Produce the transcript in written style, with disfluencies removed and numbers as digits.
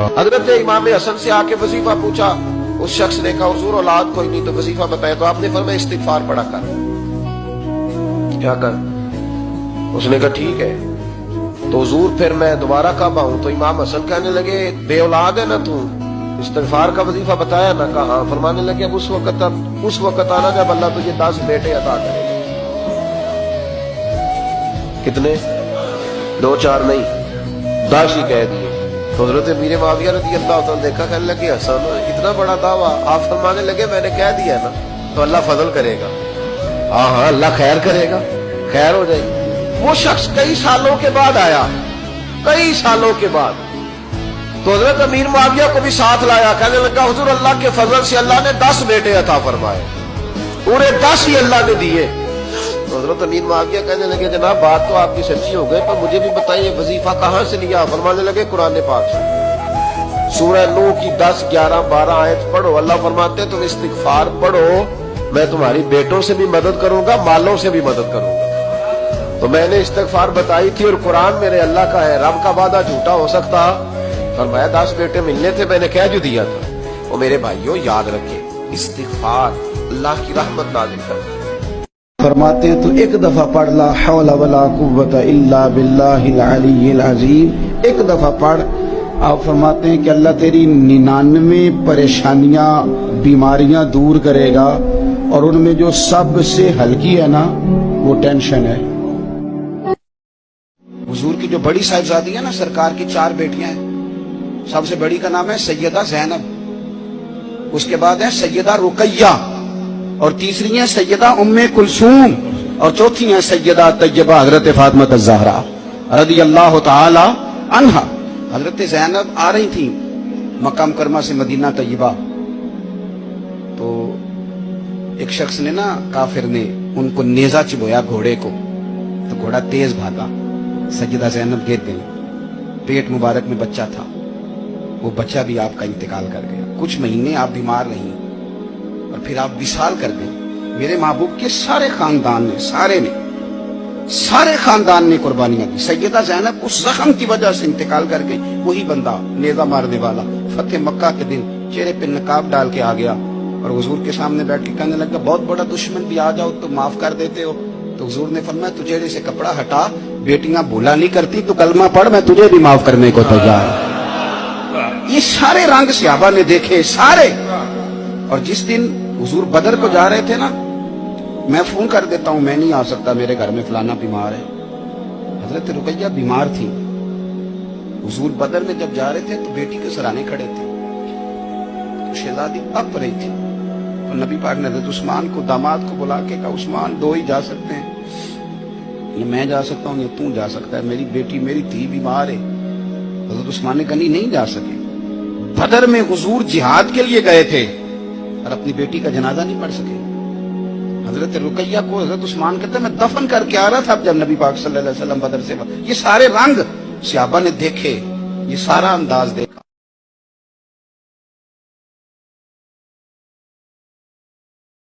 حضرت امام حسن سے آ کے وظیفہ پوچھا، اس شخص نے کہا حضور اولاد کوئی نہیں تو وظیفہ بتایا، تو آپ نے فرمایا استغفار پڑھا کر، کیا کر؟ اس نے کہا ٹھیک ہے۔ تو حضور پھر میں دوبارہ کب آؤں؟ تو امام حسن کہنے لگے بے اولاد ہے نا تو، استغفار کا وظیفہ بتایا نا؟ کہا ہاں۔ فرمانے لگے اب اس وقت آنا جب اللہ تجھے 10 بیٹے عطا کرے گا۔ کتنے؟ 2 4 نہیں، 10 ہی کہہ دیے۔ تو حضرت امیر معاویہ رضی اللہ عنہ دیکھا، کہنے لگے حسن اتنا بڑا دعویٰ؟ آپ فرمانے لگے میں نے کہہ دیا نا تو اللہ فضل کرے گا۔ ہاں ہاں اللہ خیر کرے گا، خیر ہو جائے گی۔ وہ شخص کئی سالوں کے بعد آیا، کئی سالوں کے بعد، تو حضرت امیر معاویہ کو بھی ساتھ لایا، کہنے لگا حضور اللہ کے فضل سے اللہ نے 10 بیٹے عطا فرمائے، پورے 10 ہی اللہ نے دیے۔ تو حضرت امیر معاویہ کہنے لگے جناب بات تو آپ کی سچی ہو گئی، پر مجھے بھی بتائیے وظیفہ کہاں سے لیا؟ فرمانے لگے قرآن پاک سے، سورہ نوح کی 10 11 12 آیت پڑھو۔ اللہ فرماتے تم استغفار پڑھو، میں تمہاری بیٹوں سے بھی مدد کروں گا، مالوں سے بھی مدد کروں گا۔ تو میں نے استغفار بتائی تھی، اور قرآن میرے اللہ کا ہے، رب کا وعدہ جھوٹا ہو سکتا؟ فرمایا 10 بیٹے ملنے تھے، میں نے کہہ جو دیا تھا۔ اور میرے بھائیوں یاد رکھیں، استغفار اللہ کی رحمت نازل کرتا ہے۔ فرماتے ہیں تو ایک دفعہ پڑھ لا حول ولا قوت الا باللہ العلی العظیم، ایک دفعہ پڑھ۔ آپ فرماتے ہیں کہ اللہ تیری 99 پریشانیاں بیماریاں دور کرے گا، اور ان میں جو سب سے ہلکی ہے نا وہ ٹینشن ہے۔ حضور کی جو بڑی صاحبزادی ہے نا، سرکار کی 4 بیٹیاں ہیں، سب سے بڑی کا نام ہے سیدہ زینب، اس کے بعد ہے سیدہ رقیہ، اور تیسری ہیں سیدہ ام کلثوم، اور چوتھی ہیں سیدہ طیبہ حضرت فاطمہ الزہرا رضی اللہ تعالی عنہا۔ حضرت زینب آ رہی تھی مکہ مکرمہ سے مدینہ طیبہ، تو ایک شخص نے نا، کافر نے ان کو نیزہ چبویا گھوڑے کو، تو گھوڑا تیز بھاگا، سیدہ زینب گر گئی، پیٹ مبارک میں بچہ تھا، وہ بچہ بھی آپ کا انتقال کر گیا۔ کچھ مہینے آپ بیمار رہی، اور پھر آپ وصال کر گئے۔ میرے محبوب کے سارے خاندان نے قربانیاں دی۔ سیدہ زینب اس زخم کی وجہ سے انتقال کر گئی۔ وہی بندہ نیزہ مارنے والا فتح مکہ کے دن چہرے پہ نقاب ڈال کے آ گیا، اور حضور کے سامنے بیٹھ کے کہنے لگا بہت بڑا دشمن بھی آ جاؤ تو معاف کر دیتے ہو؟ تو حضور نے فرمایا تو چہرے سے کپڑا ہٹا، بیٹیاں بھولا نہیں کرتی، تو کلمہ پڑھ، میں تجھے بھی معاف کرنے کو تیار ہوں۔ یہ سارے رنگ صحابہ نے دیکھے، سارے۔ اور جس دن حضور بدر کو جا رہے تھے نا، میں فون کر دیتا ہوں میں نہیں آ سکتا، میرے گھر میں فلانا بیمار ہے۔ حضرت رقیہ بیمار تھی، حضور بدر میں جب جا رہے تھے تو بیٹی کے سرانے کھڑے تھے، تو شہزادی اپ رہی تھی، تو نبی پاک نے حضرت عثمان کو، داماد کو بلا کے کہا عثمان 2 ہی جا سکتے ہیں، یہ میں جا سکتا ہوں یا تو جا سکتا ہے، میری بیٹی میری تھی بیمار ہے۔ حضرت عثمان نے کہا نہیں جا سکے۔ بدر میں حضور جہاد کے لیے گئے تھے اور اپنی بیٹی کا جنازہ نہیں پڑھ سکے۔ حضرت رقیہ کو حضرت عثمان کہتے ہیں میں دفن کر کے آ رہا تھا جب نبی پاک صلی اللہ علیہ وسلم بدر سے۔ یہ سارے رنگ صحابہ نے دیکھے، یہ سارا انداز دیکھا۔